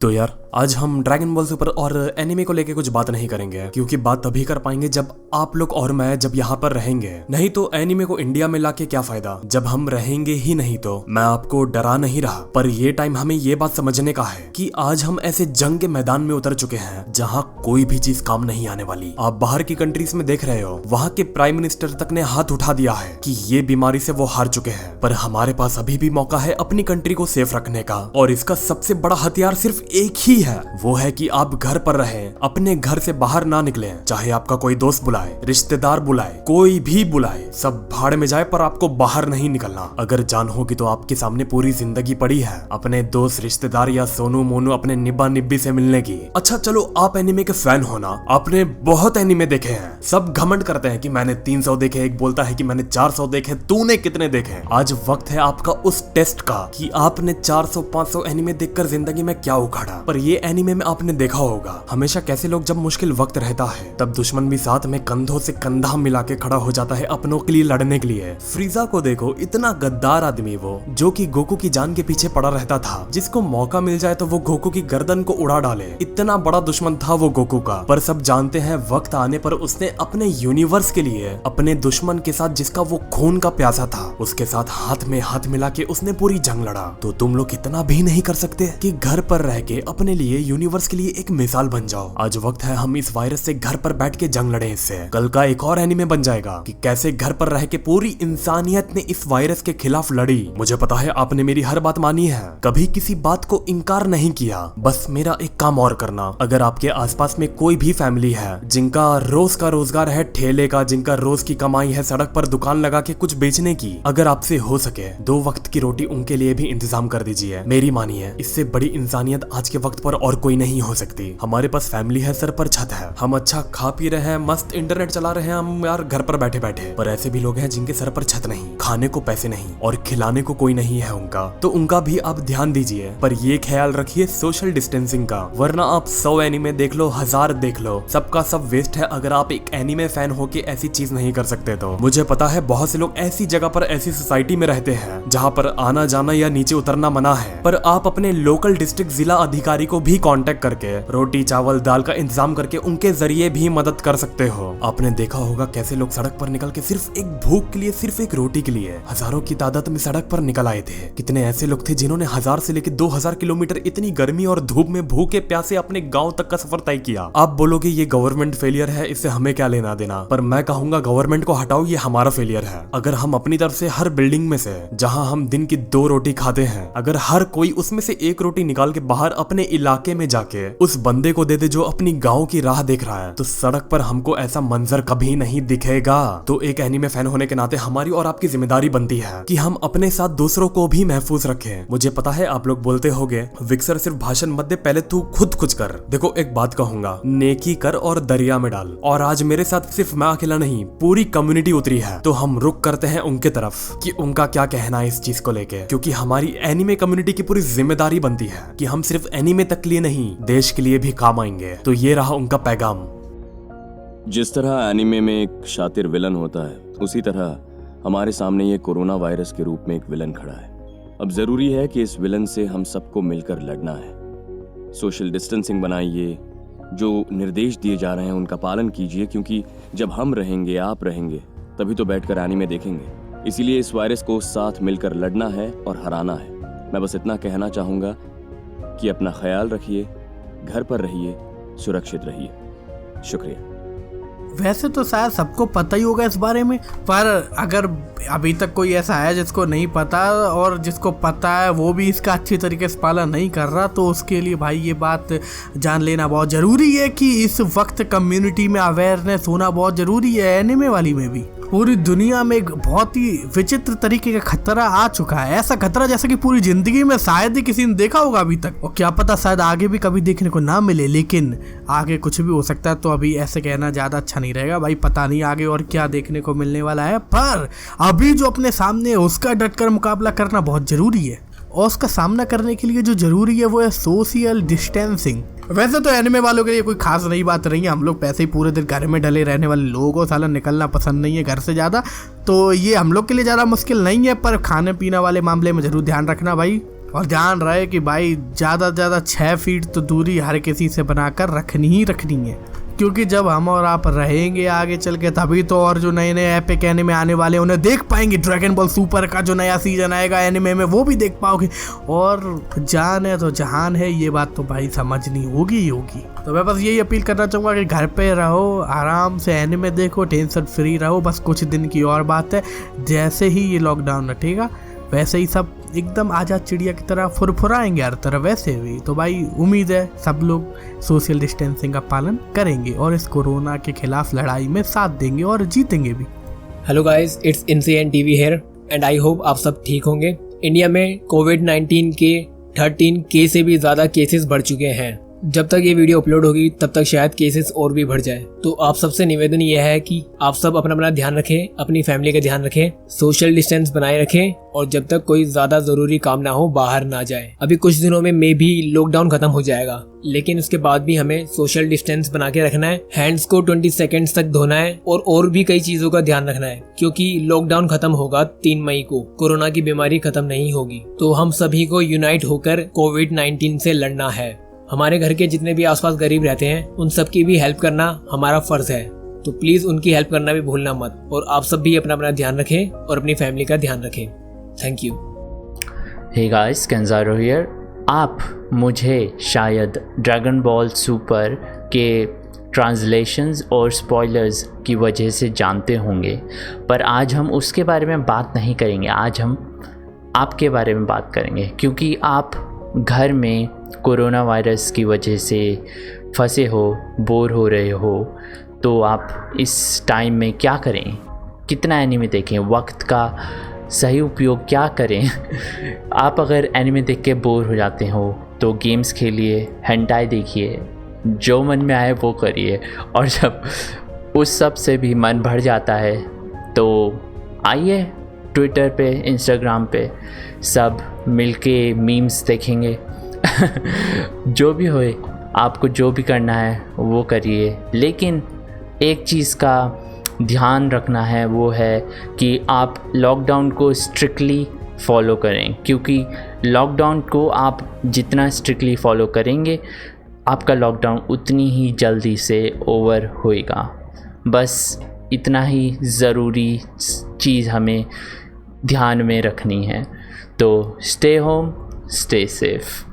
तो यार आज हम ड्रैगन बॉल सुपर और एनिमे को लेके कुछ बात नहीं करेंगे, क्योंकि बात तभी कर पाएंगे जब आप लोग और मैं जब यहाँ पर रहेंगे। नहीं तो एनिमे को इंडिया में लाके क्या फायदा जब हम रहेंगे ही नहीं। तो मैं आपको डरा नहीं रहा, पर ये टाइम हमें ये बात समझने का है कि आज हम ऐसे जंग के मैदान में उतर चुके हैं जहाँ कोई भी चीज काम नहीं आने वाली। आप बाहर की कंट्रीज में देख रहे हो, वहाँ के प्राइम मिनिस्टर तक ने हाथ उठा दिया है कि ये बीमारी से वो हार चुके हैं, पर हमारे पास अभी भी मौका है अपनी कंट्री को सेफ रखने का। और इसका सबसे बड़ा हथियार सिर्फ एक ही है, वो है कि आप घर पर रहें, अपने घर से बाहर ना निकलें। चाहे आपका कोई दोस्त बुलाए, रिश्तेदार बुलाए, कोई भी बुलाए, सब भाड़ में जाए, पर आपको बाहर नहीं निकलना। अगर जान होगी तो आपके सामने पूरी जिंदगी पड़ी है अपने दोस्त, रिश्तेदार या सोनू मोनू अपने निब्बा निब्बी से मिलने की। अच्छा चलो, आप एनिमे के फैन हो ना, आपने बहुत एनिमे देखे हैं, सब घमंड करते हैं कि मैंने 300 देखे, एक बोलता है कि मैंने 400 देखे, तूने कितने देखे? आज वक्त है आपका उस टेस्ट का कि आपने 400-500 एनिमे देखकर जिंदगी में क्या उखाड़ा। पर ये एनिमे में आपने देखा होगा हमेशा कैसे लोग जब मुश्किल वक्त रहता है तब दुश्मन भी साथ में कंधों से कंधा मिला के खड़ा हो जाता है अपनों के लिए लड़ने के लिए। फ्रीजा को देखो, इतना गद्दार आदमी वो, जो कि गोकू की जान के पीछे पड़ा रहता था, जिसको मौका मिल जाए तो वो गोकू की गर्दन को उड़ा डाले। इतना बड़ा दुश्मन था वो गोकू का। पर सब जानते हैं वक्त आने पर उसने अपने यूनिवर्स के लिए अपने दुश्मन के साथ, जिसका वो खून का प्यासा था, उसके साथ हाथ में हाथ मिला के उसने पूरी जंग लड़ा। तो तुम लोग इतना भी नहीं कर सकते कि घर पर रह के अपने लिए, यूनिवर्स के लिए एक मिसाल बन जाओ। आज वक्त है हम इस वायरस से घर पर बैठ के जंग लड़े इससे। कल का एक और एनिमे बन जाएगा कि कैसे घर पर रह के पूरी इंसानियत ने इस वायरस के खिलाफ लड़ी। मुझे पता है आपने मेरी हर बात मानी है, कभी किसी बात को इनकार नहीं किया, बस मेरा एक काम और करना। अगर आपके आसपास में कोई भी फैमिली है जिनका रोज का रोजगार है ठेले का, जिनका रोज की कमाई है सड़क पर दुकान लगा के कुछ बेचने की, अगर आपसे हो सके 2 वक्त की रोटी उनके लिए भी इंतजाम कर दीजिए। मेरी मानिए, इससे बड़ी इंसानियत आज के वक्त पर और कोई नहीं हो सकती। हमारे पास फैमिली है, सर पर छत है, हम अच्छा खा पी रहे हैं, मस्त इंटरनेट चला रहे हैं हम यार घर पर बैठे बैठे। पर ऐसे भी लोग हैं जिनके सर पर छत नहीं, खाने को पैसे नहीं और खिलाने को कोई नहीं है उनका, तो उनका भी आप ध्यान दीजिए। पर ये ख्याल रखिए सोशल डिस्टेंसिंग का, वरना आप 100 एनिमे देख लो, 1000 देख लो, सबका सब वेस्ट है अगर आप एक एनिमे फैन हो के ऐसी चीज नहीं कर सकते। तो मुझे पता है बहुत से लोग ऐसी जगह पर, ऐसी सोसाइटी में रहते हैं जहाँ पर आना जाना या नीचे उतरना मना है, पर आप अपने लोकल डिस्ट्रिक्ट जिला अधिकारी को भी कांटेक्ट करके रोटी चावल दाल का इंतजाम करके उनके जरिए भी मदद कर सकते हो। आपने देखा होगा कैसे लोग सड़क पर निकल के सिर्फ एक भूख के लिए, सिर्फ एक रोटी के लिए हजारों की तादाद में सड़क पर निकल आए थे। कितने ऐसे लोग थे जिन्होंने 1000 से लेकर 2000 किलोमीटर इतनी गर्मी और धूप में भूखे प्यासे अपने गांव तक का सफर तय किया। आप बोलोगे ये गवर्नमेंट फेलियर है, इससे हमें क्या लेना देना, पर मैं कहूंगा गवर्नमेंट को हटाओ, ये हमारा फेलियर है। अगर हम अपनी तरफ से हर बिल्डिंग में से जहां हम दिन की 2 रोटी खाते हैं, अगर हर कोई उसमें से 1 रोटी निकाल के बाहर अपने इलाके में जाके उस बंदे को दे दे जो अपनी गांव की राह देख रहा है, तो सड़क पर हमको ऐसा मंजर कभी नहीं दिखेगा। तो एक एनीमे फैन होने के नाते हमारी और आपकी जिम्मेदारी बनती है कि हम अपने साथ दूसरों को भी महफूज रखें। मुझे पता है आप लोग बोलते होगे विक्सर सिर्फ भाषण मत दे, पहले तू खुद कुछ कर। देखो एक बात कहूंगा, नेकी कर और दरिया में डाल। और आज मेरे साथ सिर्फ मैं अकेला नहीं, पूरी कम्युनिटी उतरी है, तो हम रुक करते हैं उनके तरफ कि उनका क्या कहना है इस चीज को लेके, क्योंकि हमारी एनीमे कम्युनिटी की पूरी जिम्मेदारी बनती है कि हम सिर्फ एनीमे तक लिए नहीं, देश के लिए भी काम आएंगे। तो ये रहा उनका पैगाम। जिस तरह एनीमे में एक शातिर विलन होता है, उसी तरह हमारे सामने ये कोरोना वायरस के रूप में एक विलन खड़ा है। अब जरूरी है कि इस विलन से हम सबको मिलकर लड़ना है। सोशल डिस्टेंसिंग बनाइए, जो निर्देश दिए जा रहे हैं उनका पालन कीजिए, क्योंकि जब हम रहेंगे, आप रहेंगे, तभी तो बैठकर एनीमे देखेंगे। इसीलिए इस वायरस को साथ मिलकर लड़ना है और हराना है। मैं बस इतना कहना चाहूंगा कि अपना ख्याल रखिए, घर पर रहिए, सुरक्षित रहिए। शुक्रिया। वैसे तो शायद सबको पता ही होगा इस बारे में, पर अगर अभी तक कोई ऐसा है जिसको नहीं पता, और जिसको पता है वो भी इसका अच्छी तरीके से पालन नहीं कर रहा, तो उसके लिए भाई ये बात जान लेना बहुत ज़रूरी है कि इस वक्त कम्युनिटी में अवेयरनेस होना बहुत ज़रूरी है। एनिमे वाली में भी पूरी दुनिया में एक बहुत ही विचित्र तरीके का खतरा आ चुका है, ऐसा खतरा जैसा कि पूरी जिंदगी में शायद ही किसी ने देखा होगा अभी तक, और क्या पता शायद आगे भी कभी देखने को ना मिले। लेकिन आगे कुछ भी हो सकता है, तो अभी ऐसे कहना ज़्यादा अच्छा नहीं रहेगा भाई, पता नहीं आगे और क्या देखने को मिलने वाला है। पर अभी जो अपने सामने है उसका डटकर मुकाबला करना बहुत ज़रूरी है, और उसका सामना करने के लिए जो जरूरी है वो है सोशल डिस्टेंसिंग। वैसे तो एनिमे वालों के लिए कोई खास नई बात नहीं है, हम लोग पैसे ही पूरे दिन घर में डले रहने वाले लोगों को साला निकलना पसंद नहीं है घर से ज़्यादा, तो ये हम लोग के लिए ज़्यादा मुश्किल नहीं है। पर खाने पीने वाले मामले में ज़रूर ध्यान रखना भाई, और ध्यान रहे कि भाई ज़्यादा से ज़्यादा 6 फीट तो दूरी हर किसी से बनाकर रखनी ही रखनी है, क्योंकि जब हम और आप रहेंगे आगे चल के तभी तो और जो नए नए एपिक एनिमे आने वाले हैं उन्हें देख पाएंगे। ड्रैगन बॉल सुपर का जो नया सीजन आएगा एनिमे में वो भी देख पाओगे। और जान है तो जहान है, ये बात तो भाई समझनी होगी ही होगी। तो मैं बस यही अपील करना चाहूँगा कि घर पे रहो, आराम से एनिमे देखो, टेंशन फ्री रहो। बस कुछ दिन की और बात है, जैसे ही ये लॉकडाउन हटेगा वैसे ही सब एकदम आज़ाद चिड़िया की तरह फुरफुराएंगे हर तरह वैसे भी। तो भाई उम्मीद है सब लोग सोशल डिस्टेंसिंग का पालन करेंगे और इस कोरोना के खिलाफ लड़ाई में साथ देंगे और जीतेंगे भी। हेलो गाइस, इट्स इनसीएन TV here and I hope आप सब ठीक होंगे। इंडिया में कोविड-19 के 13K से भी ज़्यादा केसेस बढ़ चुके हैं। जब तक ये वीडियो अपलोड होगी तब तक शायद केसेस और भी बढ़ जाए। तो आप सबसे निवेदन ये है कि आप सब अपना ध्यान रखें, अपनी फैमिली का ध्यान रखें, सोशल डिस्टेंस बनाए रखें और जब तक कोई ज़्यादा ज़रूरी काम ना हो बाहर ना जाए। अभी कुछ दिनों में मे भी लॉकडाउन खत्म हो जाएगा, लेकिन उसके बाद भी हमें सोशल डिस्टेंस बना के रखना है, हैंड्स को 20 सेकेंड्स तक धोना है और भी कई चीज़ों का ध्यान रखना है, क्योंकि लॉकडाउन खत्म होगा 3 मई को। कोरोना की बीमारी खत्म नहीं होगी, तो हम सभी को यूनाइट होकर कोविड-19 से लड़ना है। हमारे घर के जितने भी आसपास गरीब रहते हैं उन सब की भी हेल्प करना हमारा फर्ज है, तो प्लीज़ उनकी हेल्प करना भी भूलना मत। और आप सब भी अपना ध्यान रखें और अपनी फैमिली का ध्यान रखें। Thank you. Hey guys, Kenjaro here. आप मुझे शायद ड्रैगन बॉल सुपर के ट्रांसलेशंस और स्पॉयलर्स की वजह से जानते होंगे, पर आज हम उसके बारे में बात नहीं करेंगे। आज हम आपके बारे में बात करेंगे, क्योंकि आप घर में कोरोना वायरस की वजह से फंसे हो, बोर हो रहे हो, तो आप इस टाइम में क्या करें, कितना एनिमे देखें, वक्त का सही उपयोग क्या करें। आप अगर एनिमे देख के बोर हो जाते हो तो गेम्स खेलिए, हेंटाई देखिए, जो मन में आए वो करिए। और जब उस सब से भी मन भर जाता है तो आइए ट्विटर पे, इंस्टाग्राम पे सब मिलके मीम्स देखेंगे। जो भी होए, आपको जो भी करना है वो करिए, लेकिन एक चीज़ का ध्यान रखना है, वो है कि आप लॉकडाउन को स्ट्रिक्टली फॉलो करें, क्योंकि लॉकडाउन को आप जितना स्ट्रिक्टली फॉलो करेंगे आपका लॉकडाउन उतनी ही जल्दी से ओवर होएगा। बस इतना ही ज़रूरी चीज़ हमें ध्यान में रखनी है। तो स्टे होम, स्टे सेफ।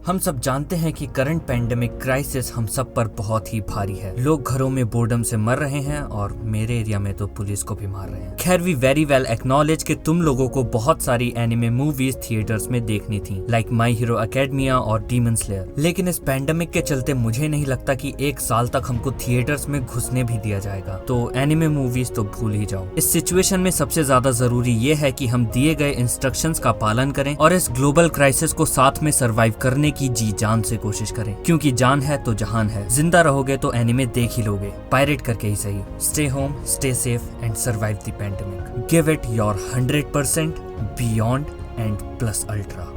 हम सब जानते हैं कि करंट पैंडेमिक क्राइसिस हम सब पर बहुत ही भारी है। लोग घरों में बोर्डम से मर रहे हैं और मेरे एरिया में तो पुलिस को भी मार रहे हैं। खैर, वी वेरी वेल एक्नॉलेज कि तुम लोगों को बहुत सारी एनिमे मूवीज थिएटर्स में देखनी थी, लाइक माई हीरो एकेडमिया और डीमन स्लेयर, लेकिन इस पैंडेमिक के चलते मुझे नहीं लगता कि 1 साल तक हमको थिएटर्स में घुसने भी दिया जाएगा। तो एनिमे मूवीज तो भूल ही जाओ। इस सिचुएशन में सबसे ज्यादा जरूरी ये है कि हम दिए गए इंस्ट्रक्शंस का पालन करें और इस ग्लोबल क्राइसिस को साथ में सर्वाइव करने की जी जान से कोशिश करें, क्योंकि जान है तो जहान है। जिंदा रहोगे तो एनिमे देख ही लोगे, पायरेट करके ही सही। Stay home, stay safe and survive the pandemic. Give it your 100% beyond and plus ultra.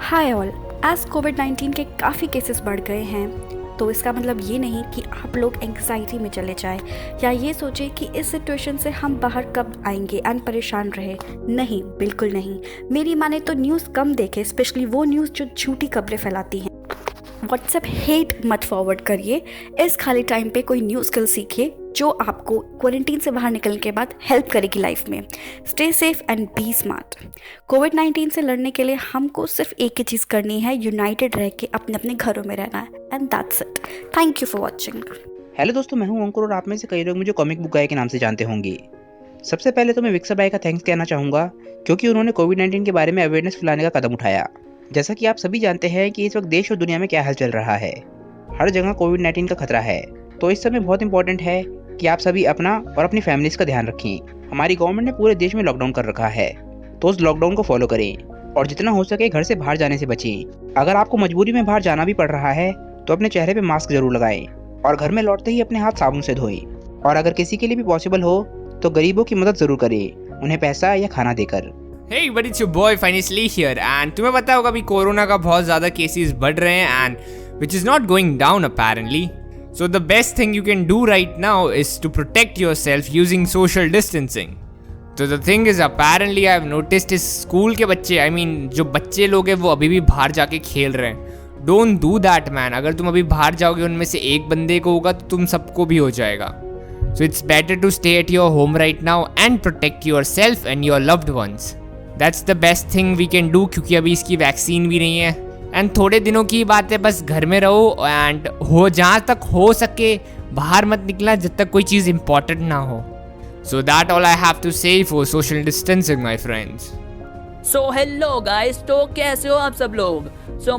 Hi all, as कोविड-19 के काफ़ी केसेस बढ़ गए हैं तो इसका मतलब ये नहीं कि आप लोग एंग्जाइटी में चले जाएं या ये सोचें कि इस सिचुएशन से हम बाहर कब आएंगे एंड परेशान रहे। नहीं, बिल्कुल नहीं। मेरी माने तो न्यूज़ कम देखें, स्पेशली वो न्यूज़ जो झूठी खबरें फैलाती हैं। व्हाट्सएप हेट मत फॉरवर्ड करिए। इस खाली टाइम पे कोई न्यू स्किल सीखिए जो आपको क्वारंटीन से बाहर निकलने के बाद हेल्प करेगी लाइफ में। Stay safe and be smart. कोविड-19 से लड़ने के लिए हमको सिर्फ एक ही चीज़ करनी है, यूनाइटेड रह के अपने अपने घरों में रहना है, and that's it. Thank you for watching. Hello दोस्तों, मैं हूं अंकुर और आप में से कई लोग मुझे कॉमिक बुक गाय के नाम से जानते होंगे। सबसे पहले तो मैं विक्सा भाई का थैंक्स कहना चाहूँगा, क्योंकि उन्होंने कोविड-19 के बारे में अवेयरनेस फैलाने का कदम उठाया। जैसा कि आप सभी जानते हैं कि इस वक्त देश और दुनिया में क्या हाल चल रहा है, हर जगह कोविड-19 का खतरा है। तो इस समय बहुत इंपॉर्टेंट है कि आप सभी अपना और अपनी फैमिलीज का ध्यान रखें। हमारी गवर्नमेंट ने पूरे देश में लॉकडाउन कर रखा है, तो उस लॉकडाउन को फॉलो करें और जितना हो सके घर से बाहर जाने से बचें। अगर आपको मजबूरी में बाहर जाना भी पड़ रहा है तो अपने चेहरे पे मास्क जरूर लगाएं और घर में लौटते ही अपने हाथ साबुन से धोएं। और अगर किसी के लिए भी पॉसिबल हो तो गरीबों की मदद जरूर करें, उन्हें पैसा या खाना देकर। Hey, but it's your boy Finally here and तुम्हें पता होगा अभी कोरोना का बहुत ज़्यादा केसेस बढ़ रहे हैं and which is not going down apparently. So the best thing you can do right now is to protect yourself using social distancing. तो the thing is apparently I have noticed इस school के बच्चे, I mean जो बच्चे लोग हैं वो अभी भी बाहर जाके खेल रहे हैं। Don't do that man. अगर तुम अभी बाहर जाओगे उनमें से एक बंदे को होगा तो तुम सबको भी हो जाएगा। So it's better to stay at your home right now and protect yourself and your loved ones. That's the best thing we can do, क्योंकि अभी इसकी वैक्सीन भी नहीं है। एंड थोड़े दिनों की बात है, बस घर में रहो एंड हो जहाँ तक हो सके बाहर मत निकलना जब तक कोई चीज़ इंपॉर्टेंट ना हो। So that all I have to say for social distancing, my friends. So hello guys, तो कैसे हो आप सब लोग।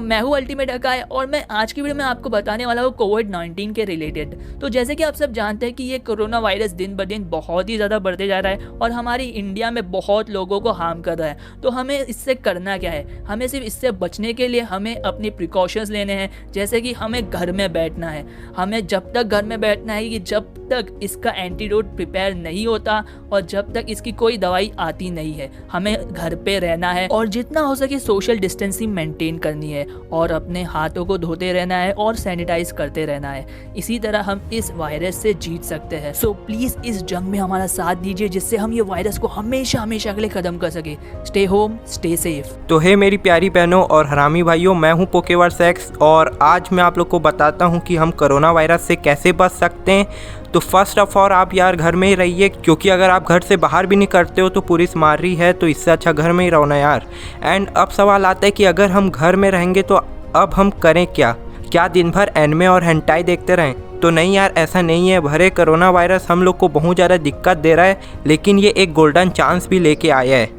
मैं हूँ अल्टीमेट अकाय और मैं आज की वीडियो में आपको बताने वाला हूँ कोविड-19 के रिलेटेड। तो जैसे कि आप सब जानते हैं कि ये कोरोना वायरस दिन ब दिन बहुत ही ज़्यादा बढ़ते जा रहा है और हमारी इंडिया में बहुत लोगों को हार्म कर रहा है। तो हमें इससे करना क्या है, हमें सिर्फ इससे बचने के लिए हमें अपनी प्रिकॉशंस लेने हैं। जैसे कि हमें घर में बैठना है, हमें जब तक घर में बैठना है कि जब तक इसका एंटीडोट प्रिपेयर नहीं होता और जब तक इसकी कोई दवाई आती नहीं है, हमें घर पे रहना है और जितना हो सके सोशल डिस्टेंसिंग मेंटेन करनी है और अपने हाथों को धोते रहना है और सैनिटाइज करते रहना है। इसी तरह हम इस वायरस से जीत सकते हैं। सो प्लीज इस जंग में हमारा साथ दीजिए जिससे हम ये वायरस को हमेशा हमेशा के लिए खत्म कर सके। Stay home, stay safe. तो हे मेरी प्यारी बहनों और हरामी भाइयों, मैं हूं पोकेवर्स एक्स और आज मैं आप लोग को बताता हूं कि हम कोरोना वायरस से कैसे बच सकते हैं। तो फर्स्ट ऑफ ऑल आप यार घर में ही रहिए, क्योंकि अगर आप घर से बाहर भी नहीं करते हो तो पुलिस मार रही है, तो इससे अच्छा घर में ही रहो ना यार। एंड अब सवाल आता है कि अगर हम घर में रहेंगे तो अब हम करें क्या दिन भर एनिमे और हेंटाई देखते रहें? तो नहीं यार, ऐसा नहीं है। भरे कोरोना वायरस हम लोग को बहुत ज़्यादा दिक्कत दे रहा है, लेकिन ये एक गोल्डन चांस भी लेके आया है।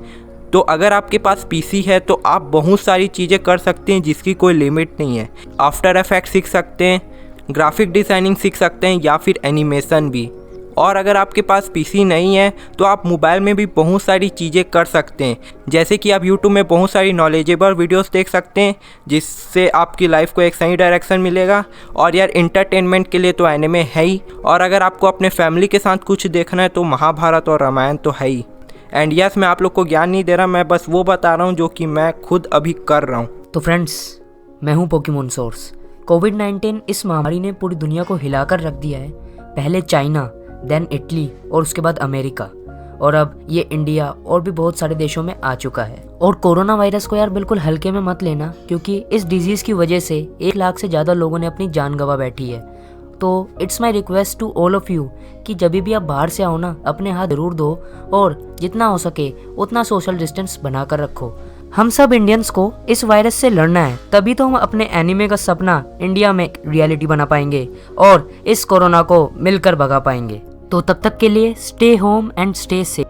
तो अगर आपके पास पीसी है तो आप बहुत सारी चीज़ें कर सकते हैं जिसकी कोई लिमिट नहीं है। आफ्टर इफेक्ट सीख सकते हैं, ग्राफिक डिज़ाइनिंग सीख सकते हैं या फिर एनिमेशन भी। और अगर आपके पास पीसी नहीं है तो आप मोबाइल में भी बहुत सारी चीज़ें कर सकते हैं। जैसे कि आप यूट्यूब में बहुत सारी नॉलेजेबल वीडियोस देख सकते हैं जिससे आपकी लाइफ को एक सही डायरेक्शन मिलेगा। और यार एंटरटेनमेंट के लिए तो एनिमे है ही, और अगर आपको अपने फैमिली के साथ कुछ देखना है तो महाभारत और रामायण तो है ही। एंड यस, मैं आप लोग को ज्ञान नहीं दे रहा, मैं बस वो बता रहा हूँ जो कि मैं खुद अभी कर रहा हूँ। तो फ्रेंड्स, मैं हूँ पोकेमोन सोर्स। कोविड-19 इस महामारी ने पूरी दुनिया को हिलाकर रख दिया है। पहले चाइना, देन इटली और उसके बाद अमेरिका, और अब ये इंडिया और भी बहुत सारे देशों में आ चुका है। और कोरोना वायरस को यार बिल्कुल हल्के में मत लेना, क्योंकि इस डिजीज़ की वजह से 1 लाख से ज़्यादा लोगों ने अपनी जान गंवा बैठी है। तो it's my request to all of you कि जब भी आप बाहर से आओ ना, अपने हाथ जरूर धो और जितना हो सके उतना सोशल डिस्टेंस बनाकर रखो। हम सब इंडियंस को इस वायरस से लड़ना है, तभी तो हम अपने एनिमे का सपना इंडिया में रियलिटी बना पाएंगे और इस कोरोना को मिलकर भगा पाएंगे। तो तब तक के लिए stay home and stay safe.